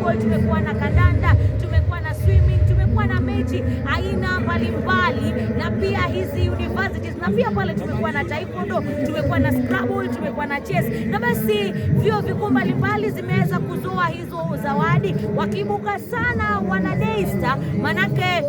volleyball, tumekuwa na kandanda, tumekuwa na swimming, tumekuwa na mechi aina mbalimbali, na pia hizi universities, na pia pale tumekuwa na taekwondo, tumekuwa na scrabble, tumekuwa na chess. Na basi vyuo vikuu mbalimbali zimeweza kuzoa hizo zawadi, wakiibuka sana wana Daystar, manake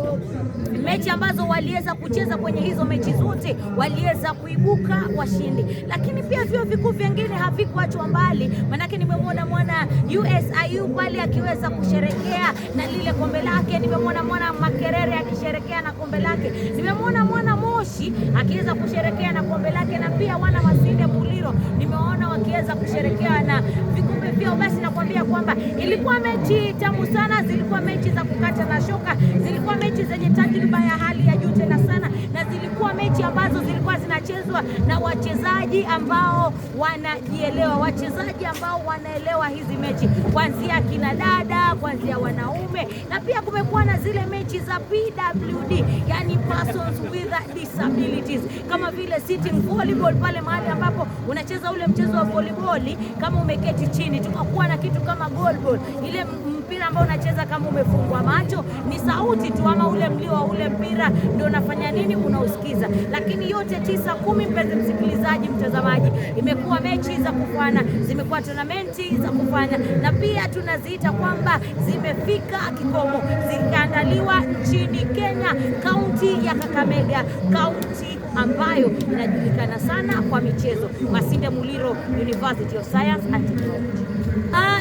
mechi ambazo waliweza kucheza kwenye hizo mechi zote waliweza kuibuka washindi. Lakini pia vyuo vikuu vingine havikuachwa mbali, manake nimemwona mwana USIU pale akiweza kusherekea na lile kombe lake, nimemwona mwana Makerere akisherekea na kombe lake, nimemwona mwana Moshi akiweza kusherekea na kombe lake, na pia wana Masinde Muliro nimeona wakiweza kusherekea na vikombe vyao. Basi nakwambia kwamba ilikuwa mechi tamu sana, zilikuwa mechi za kukata na shoka, zilikuwa mechi zenye tajriba ya hali ya juu tena sana, na zilikuwa mechi ambazo zilikuwa zinachezwa na wachezaji ambao wanajielewa, wachezaji ambao wanaelewa hizi mechi, kuanzia kina dada, kuanzia wanaume, na pia kumekuwa na zile mechi za PWD, yani persons with disabilities, kama vile sitting volleyball, pale mahali ambapo unacheza ule mchezo wa volleyball kama umeketi chini. Tukakuwa na kitu kama goalball, ile mpira ambao unacheza kama umefungwa macho, ni sauti tu ama ule mlio wa ule mpira ndio unafanya nini, unausikiza. Lakini yote 9-10, mpenzi msikilizaji, mtazamaji, imekuwa mechi za kufana, zimekuwa tournamenti za kufana, na pia tunaziita kwamba zimefika kikomo, zikaandaliwa nchini Kenya, kaunti ya Kakamega, kaunti ambayo inajulikana sana kwa michezo, Masinde Muliro University of Science and Technology.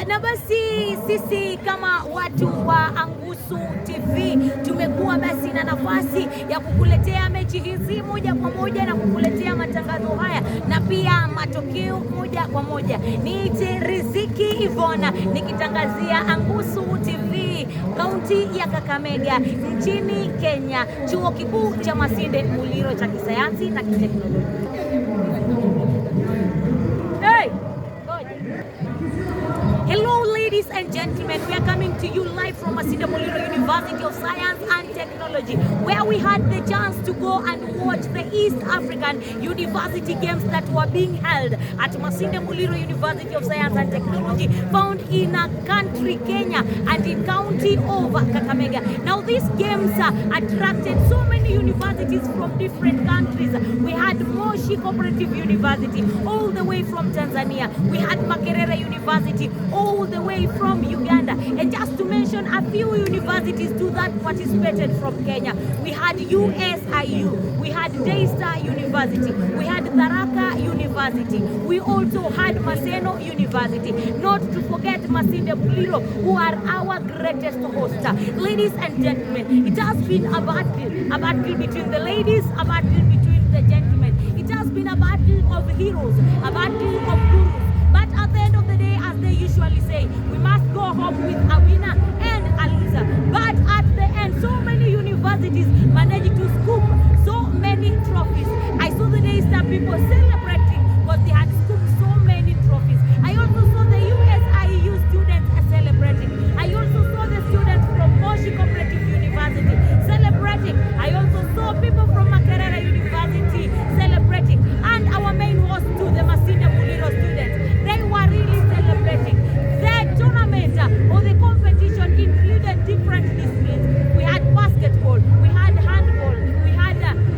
Na basi sisi kama watu wa Angusu TV tumekuwa basi na nafasi ya kukuletea mechi hizi moja kwa moja na kukuletea matangazo haya na pia matokeo moja kwa moja. Niite Riziki Ivona nikitangazia Angusu TV, kaunti ya Kakamega, nchini Kenya, chuo kikuu cha Masinde Muliro cha kisayansi na kiteknolojia. Hello ladies and gentlemen, we are coming to you live from Masinde Muliro University of Science and Technology, where we had the chance to go and watch the East African University Games that were being held at Masinde Muliro University of Science and Technology, found in a country Kenya and in county of Kakamega. Now these games attracted so many universities from different countries. We had Moshi Cooperative University all the way from Tanzania. We had Makerere University all the way from Uganda, and just to mention a few universities too that participated from Kenya. We had USIU, we had Daystar University, we had Tharaka University, we also had Maseno University, not to forget Masinde Muliro, who are our greatest hosts. Ladies and gentlemen, it has been a battle between the ladies, a battle between the gentlemen. It has been a battle of heroes, a battle of gurus. But at the end of the day, as they usually say, we must go home with a winner and a loser. But at the end, so many universities managed to scoop so many trophies. I saw the Daystar people celebrating because they had scooped so many trophies. I also saw the USIU students celebrating. I also saw the students from Moshi Cooperative University celebrating. I also saw people from Makerere University celebrating. And our main host too, the Masinde Muliro students, they were really celebrating. The tournament or the competition included different disciplines. We had basketball, we had handball, we had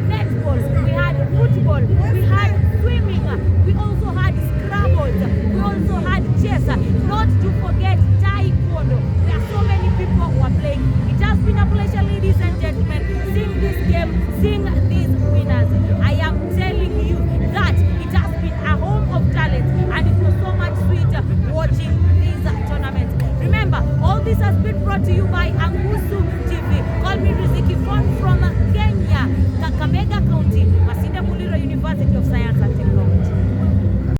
netball, we had football, we had swimming, we also had scrabble, we also had chess, not to forget taekwondo. There are so many people who are playing. It has been a pleasure, ladies and gentlemen, seeing this game, seeing these winners. I am telling you that it has been a home of talent, and it was so much sweet watching these tournaments. Remember, all this has been brought to you by Angusu TV. Call me Riziki Ivona from Kenya, Kakamega County, Masinde Muliro University of Science and Technology.